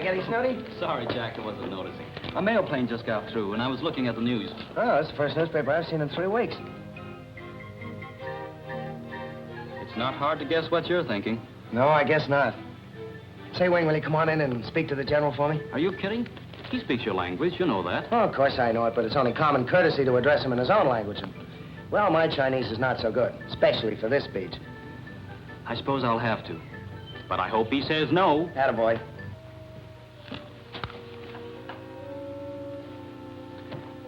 Eddie Snooty? Sorry, Jack, I wasn't noticing. A mail plane just got through, and I was looking at the news. Oh, that's the first newspaper I've seen in 3 weeks. It's not hard to guess what you're thinking. No, I guess not. Say, Wing, will you come on in and speak to the general for me? Are you kidding? He speaks your language, you know that. Oh, of course I know it, but it's only common courtesy to address him in his own language. And, well, my Chinese is not so good, especially for this speech. I suppose I'll have to. But I hope he says no. Attaboy.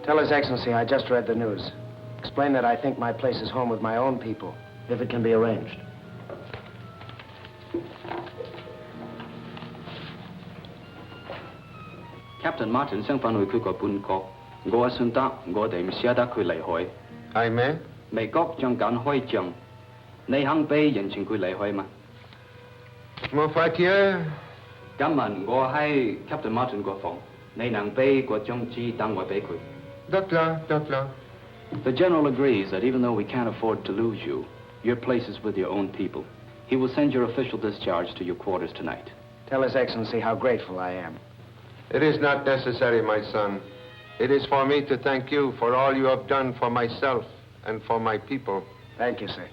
Tell His Excellency I just read the news. Explain that I think my place is home with my own people, if it can be arranged. Captain Martin 想返去佢個本國，我信得我哋唔捨得佢離開。係咩？美國將緊開仗，你肯俾人情佢離開嗎？冇法子啊！今日我喺 Captain Martin 個房，你能俾個張紙等我俾佢？得啦，得啦。The general agrees that even though we can't afford to lose you, your place is with your own people. He will send your official discharge to your quarters tonight. Tell His Excellency how grateful I am. It is not necessary, my son. It is for me to thank you for all you have done for myself and for my people. Thank you, sir.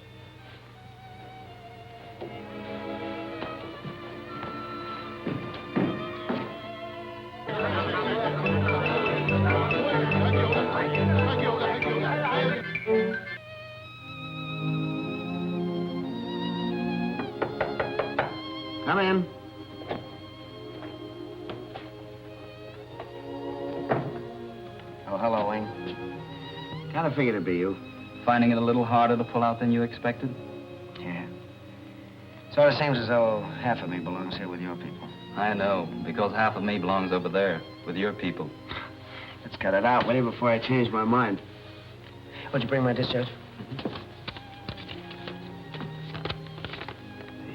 Come in. Oh, hello, Wing. Kind of figured it'd be you. Finding it a little harder to pull out than you expected? Yeah. Sort of seems as though half of me belongs here with your people. I know, because half of me belongs over there with your people. Let's cut it out, will you, before I change my mind. Would you bring my discharge?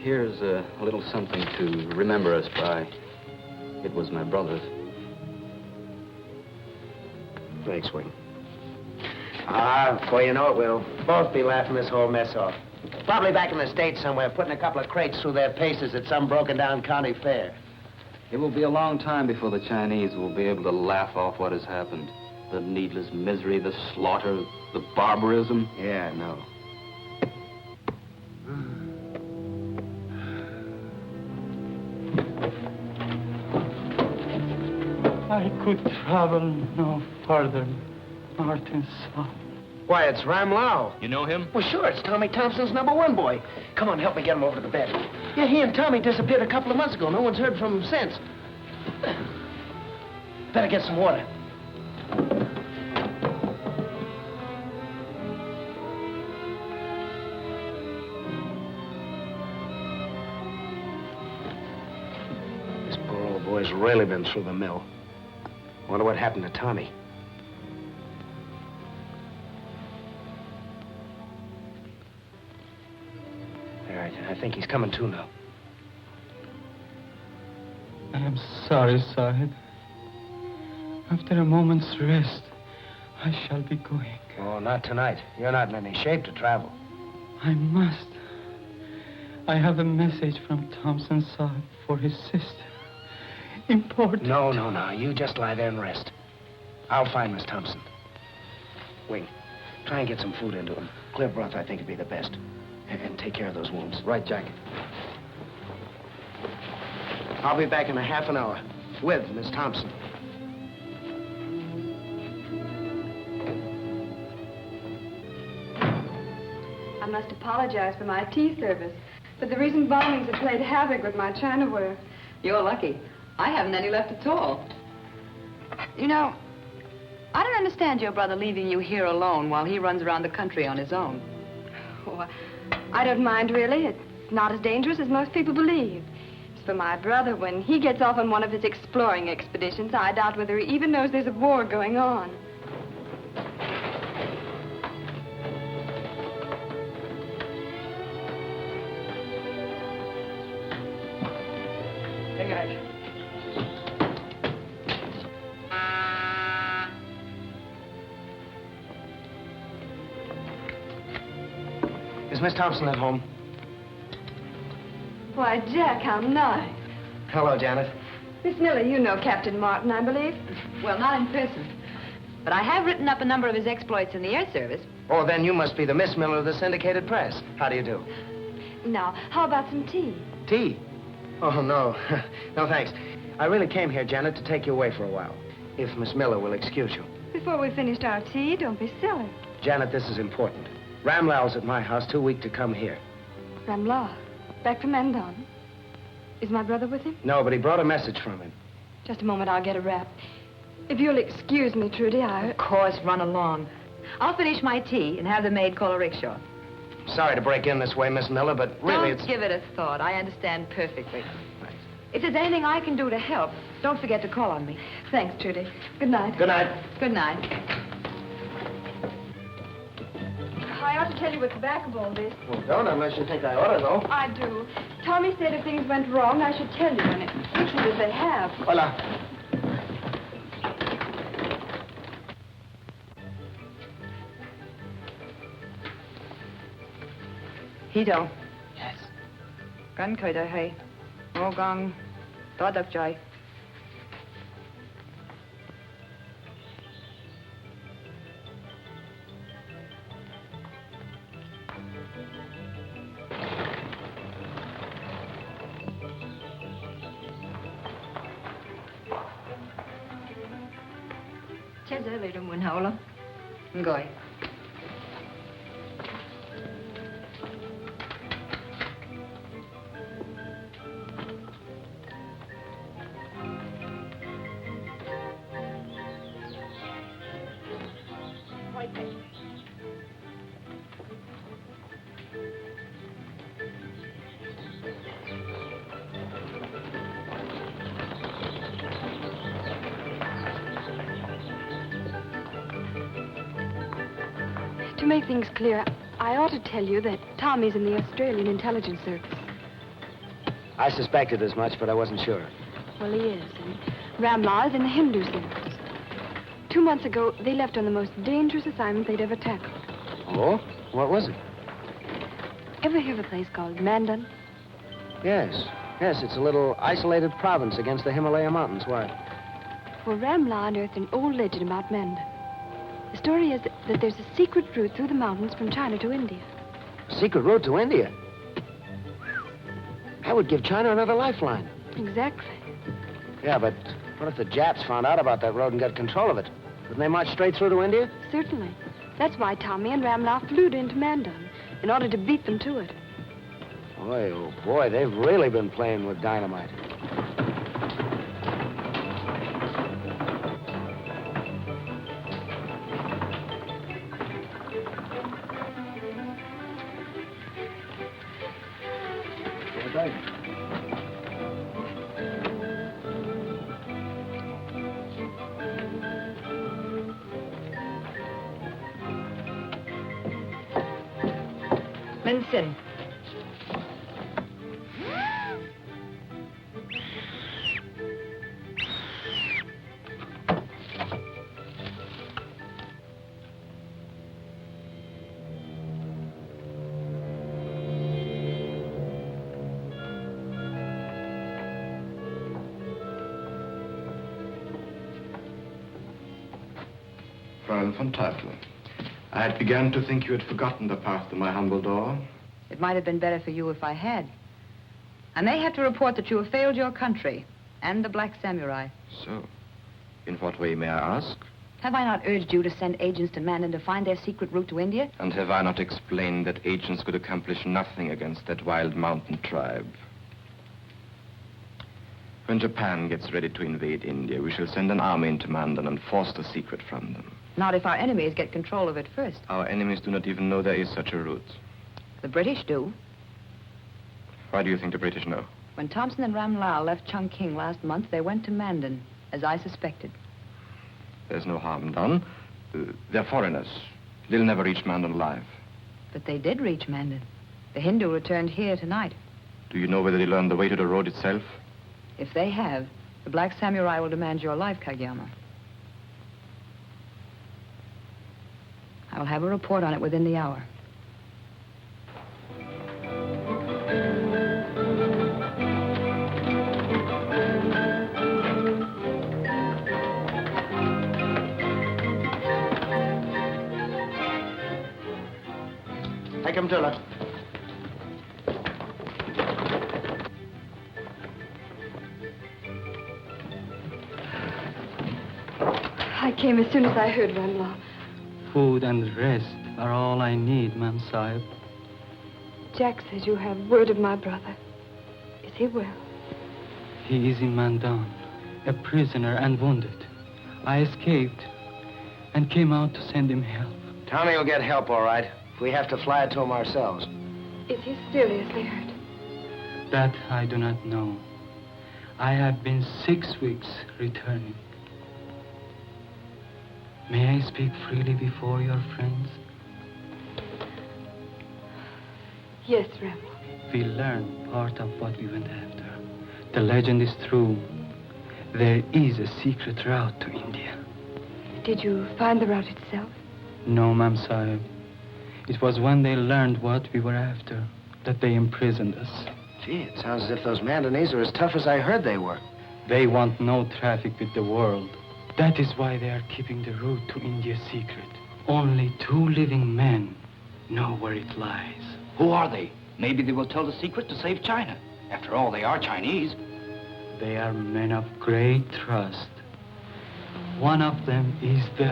Here's a little something to remember us by. It was my brother's. Thanks, Wing. Ah, before you know it, we'll both be laughing this whole mess off. Probably back in the States somewhere, putting a couple of crates through their paces at some broken-down county fair. It will be a long time before the Chinese will be able to laugh off what has happened. The needless misery, the slaughter, the barbarism. Yeah, I know. I could travel no further, Martin's son. Why, it's Ram Lau. You know him? Well, sure, it's Tommy Thompson's #1 boy. Come on, help me get him over to the bed. Yeah, he and Tommy disappeared a couple of months ago. No one's heard from him since. Better get some water. This poor old boy's really been through the mill. Wonder what happened to Tommy. I think he's coming to now. I am sorry, Sahib. After a moment's rest, I shall be going. Oh, not tonight. You're not in any shape to travel. I must. I have a message from Thompson Sahib for his sister. Important. No. You just lie there and rest. I'll find Miss Thompson. Wing, try and get some food into him. Clear broth, I think, would be the best. And take care of those wounds. Right, Jack. I'll be back in a half an hour with Miss Thompson. I must apologize for my tea service, but the recent bombings have played havoc with my chinaware. You're lucky. I haven't any left at all. You know, I don't understand your brother leaving you here alone while he runs around the country on his own. Oh, I don't mind, really. It's not as dangerous as most people believe. As for my brother, when he gets off on one of his exploring expeditions, I doubt whether he even knows there's a war going on. Hey, guys. Is Miss Thompson at home? Why, Jack, how nice. Hello, Janet. Miss Miller, you know Captain Martin, I believe. Well, not in person. But I have written up a number of his exploits in the air service. Oh, then you must be the Miss Miller of the syndicated press. How do you do? Now, how about some tea? Tea? Oh, no. No, thanks. I really came here, Janet, to take you away for a while. If Miss Miller will excuse you. Before we finished our tea, don't be silly. Janet, this is important. Ramlal's at my house, too weak to come here. Ramla, back from Mandon. Is my brother with him? No, but he brought a message from him. Just a moment, I'll get a wrap. If you'll excuse me, Trudy, Of course, run along. I'll finish my tea and have the maid call a rickshaw. Sorry to break in this way, Miss Miller, but really Don't give it a thought. I understand perfectly. If there's anything I can do to help, don't forget to call on me. Thanks, Trudy. Good night. Good night. Good night. I ought to tell you what's back of all this. Well, don't unless you think I ought to know. I do. Tommy said if things went wrong, I should tell you, and it looks as if they have. Hola. Hito. Yes. Gan khởi đời hay. Ngô gang. Đó đập trời. Chết dễ bị trong buồn hậu lắm. Gọi. To make things clear, I ought to tell you that Tommy's in the Australian Intelligence Service. I suspected as much, but I wasn't sure. Well, he is, and Ramla is in the Hindu Service. 2 months ago, they left on the most dangerous assignment they'd ever tackled. Oh? What was it? Ever hear of a place called Mandon? Yes. Yes, it's a little isolated province against the Himalaya Mountains. Why? Well, Ramla unearthed an old legend about Mandon. The story is that there's a secret route through the mountains from China to India. Secret route to India? That would give China another lifeline. Exactly. Yeah, but what if the Japs found out about that road and got control of it? Wouldn't they march straight through to India? Certainly. That's why Tommy and Ramla flew into Mandon, in order to beat them to it. Boy, oh boy, they've really been playing with dynamite. Vincent. Fräulein von Teufel, I had begun to think you had forgotten the path to my humble door. It might have been better for you if I had. I may have to report that you have failed your country and the Black Samurai. So, in what way, may I ask? Have I not urged you to send agents to Mandon to find their secret route to India? And have I not explained that agents could accomplish nothing against that wild mountain tribe? When Japan gets ready to invade India, we shall send an army into Mandon and force the secret from them. Not if our enemies get control of it first. Our enemies do not even know there is such a route. The British do. Why do you think the British know? When Thompson and Ramlal left Chungking last month, they went to Mandon, as I suspected. There's no harm done. They're foreigners. They'll never reach Mandon alive. But they did reach Mandon. The Hindu returned here tonight. Do you know whether they learned the way to the road itself? If they have, the Black Samurai will demand your life, Kageyama. I'll have a report on it within the hour. Take him, Dula. I came as soon as I heard, Ramlaw. Food and rest are all I need, Ma'am Sahib. Jack says you have word of my brother. Is he well? He is in Mandon, a prisoner and wounded. I escaped and came out to send him help. Tommy will get help, all right, if we have to fly it to him ourselves. Is he seriously hurt? That I do not know. I have been 6 weeks returning. May I speak freely before your friends? Yes, Ramlaw. We learned part of what we went after. The legend is true. There is a secret route to India. Did you find the route itself? No, Ma'am Sahib. It was when they learned what we were after that they imprisoned us. Gee, it sounds as if those Mandonese are as tough as I heard they were. They want no traffic with the world. That is why they are keeping the route to India secret. Only 2 living men know where it lies. Who are they? Maybe they will tell the secret to save China. After all, they are Chinese. They are men of great trust. One of them is the...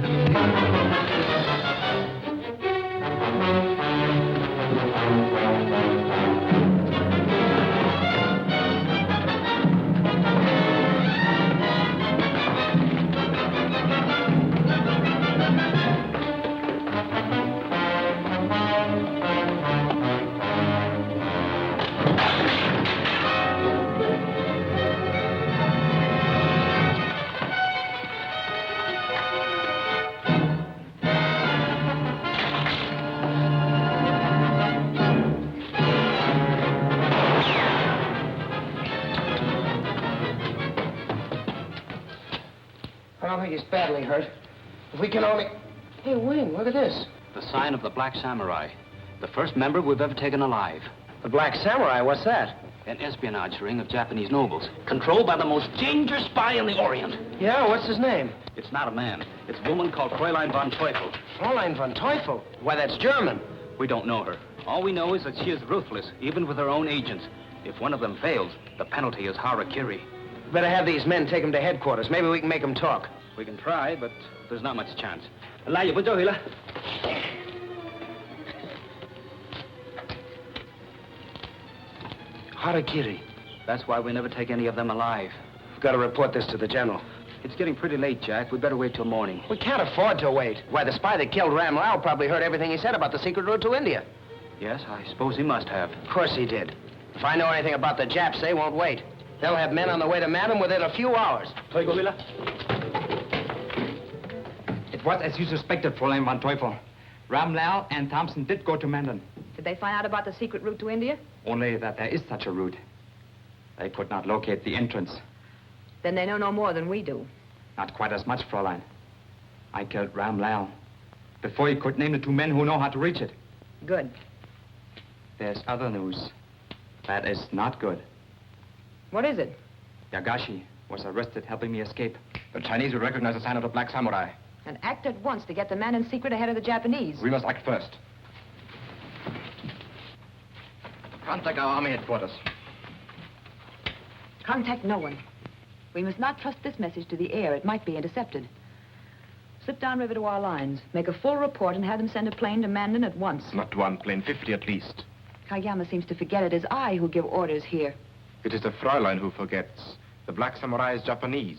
I don't think he's badly hurt. If we can only... Hey, Wing, look at this. The sign of the Black Samurai. The first member we've ever taken alive. The Black Samurai, what's that? An espionage ring of Japanese nobles, controlled by the most dangerous spy in the Orient. Yeah, what's his name? It's not a man. It's a woman called Fräulein von Teufel. Fräulein von Teufel. Why, that's German. We don't know her. All we know is that she is ruthless, even with her own agents. If one of them fails, the penalty is harakiri. Better have these men take him to headquarters. Maybe we can make them talk. We can try, but there's not much chance. Alaya, put your hila. Harakiri. That's why we never take any of them alive. We've got to report this to the general. It's getting pretty late, Jack. We'd better wait till morning. We can't afford to wait. Why, the spy that killed Ram Lau probably heard everything he said about the secret route to India. Yes, I suppose he must have. Of course he did. If I know anything about the Japs, they won't wait. They'll have men on the way to Mandon within a few hours. It was as you suspected, Fräulein von Teufel. Ram Lau and Thompson did go to Mandon. Did they find out about the secret route to India? Only that there is such a route. They could not locate the entrance. Then they know no more than we do. Not quite as much, Fräulein. I killed Ram Lau before he could name the 2 men who know how to reach it. Good. There's other news. That is not good. What is it? Yagashi was arrested helping me escape. The Chinese will recognize the sign of the Black Samurai. And act at once to get the man in secret ahead of the Japanese. We must act first. Contact our army headquarters. Contact no one. We must not trust this message to the air. It might be intercepted. Slip downriver to our lines, make a full report, and have them send a plane to Mandon at once. Not 1 plane, 50 at least. Kayama seems to forget it is I who give orders here. It is the Fräulein who forgets. The Black Samurai is Japanese.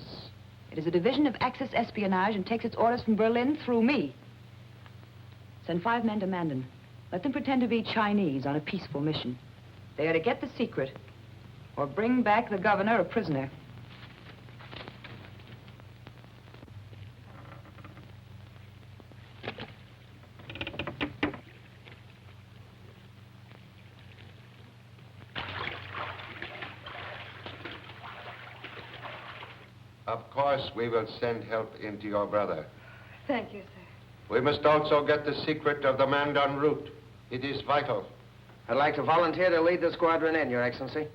It is a division of Axis espionage and takes its orders from Berlin through me. Send 5 men to Mandon. Let them pretend to be Chinese on a peaceful mission. They are to get the secret or bring back the governor a prisoner. Of course, we will send help into your brother. Thank you, sir. We must also get the secret of the Mandon route. It is vital. I'd like to volunteer to lead the squadron in, Your Excellency.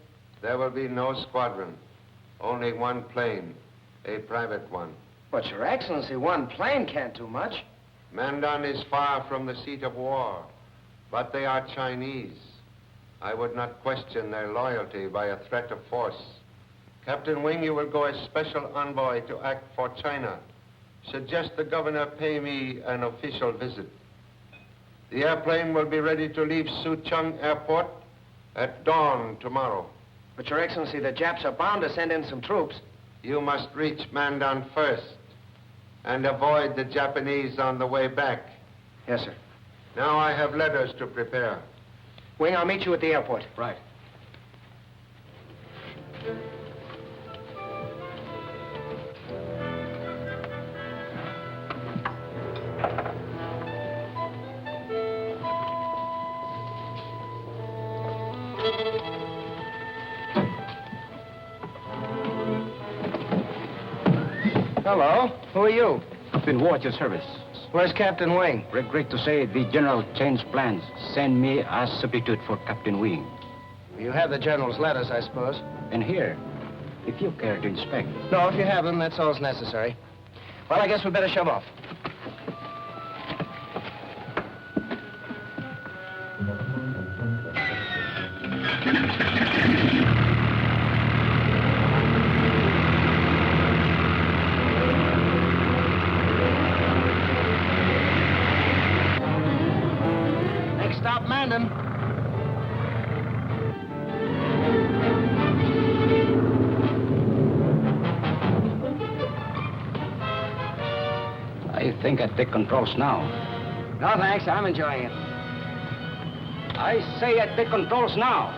There will be no squadron. Only 1 plane, a private one. But, Your Excellency, 1 plane can't do much. Mandon is far from the seat of war, But they are Chinese. I would not question their loyalty by a threat of force. Captain Wing, you will go as special envoy to act for China. Suggest the governor pay me an official visit. The airplane will be ready to leave Suchong Airport at dawn tomorrow. But, Your Excellency, the Japs are bound to send in some troops. You must reach Mandon first and avoid the Japanese on the way back. Yes, sir. Now I have letters to prepare. Wing, I'll meet you at the airport. Right. Hello. Who are you? Been watch your service. Where's Captain Wing? Regret to say the general changed plans. Send me as substitute for Captain Wing. You have the General's letters, I suppose. And here, if you care to inspect. No, if you have them, that's all's necessary. Well, I guess we better shove off. Next stop, Mandon. I think I take controls now. No, thanks. I'm enjoying it. I say I take controls now.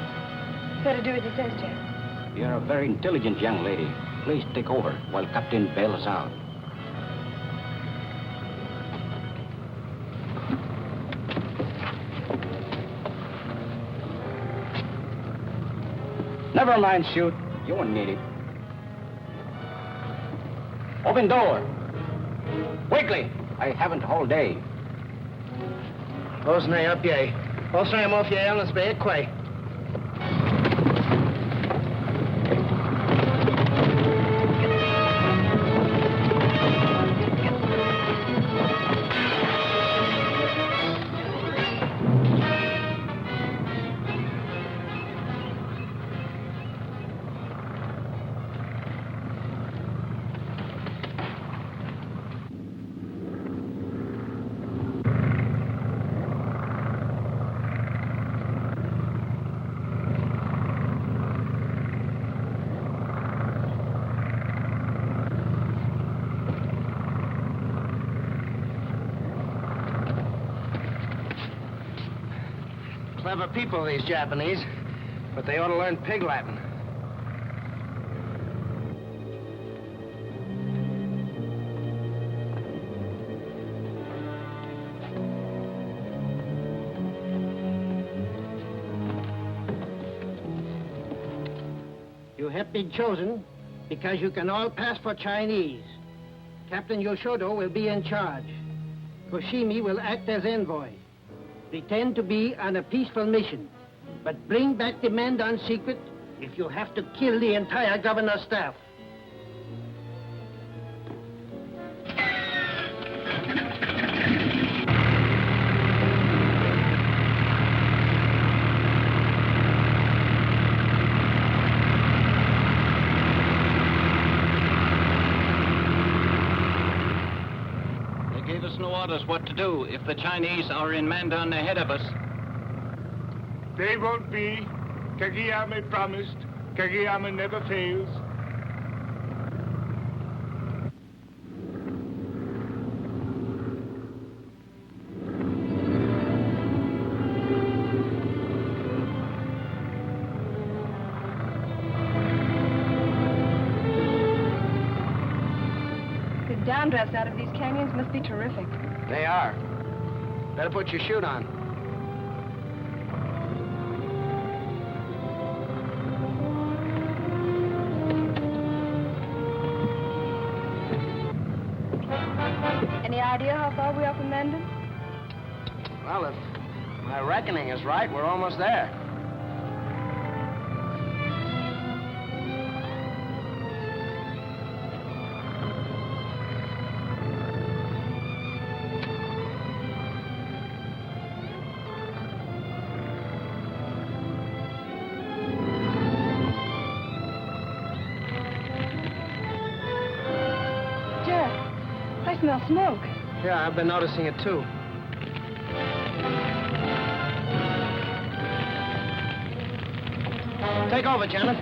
Better do as he says, Jeff. You're a very intelligent young lady. Please take over while Captain bails out. Never mind, shoot. You won't need it. Open door. Quickly. I haven't all day. Close nay up, yay. Close nay off, yay, let's be it quay. Clever people, these Japanese, but they ought to learn Pig Latin. You have been chosen because you can all pass for Chinese. Captain Yoshodo will be in charge. Koshimi will act as envoy. Pretend to be on a peaceful mission, but bring back the Mandon secret if you have to kill the entire governor's staff. No orders what to do if the Chinese are in Mandon ahead of us. They won't be. Kageyama promised. Kageyama never fails. Downdrafts out of these canyons must be terrific. They are. Better put your chute on. Any idea how far we are from Mandon? Well, if my reckoning is right, we're almost there. I smell smoke. Yeah, I've been noticing it, too. Take over, Janet.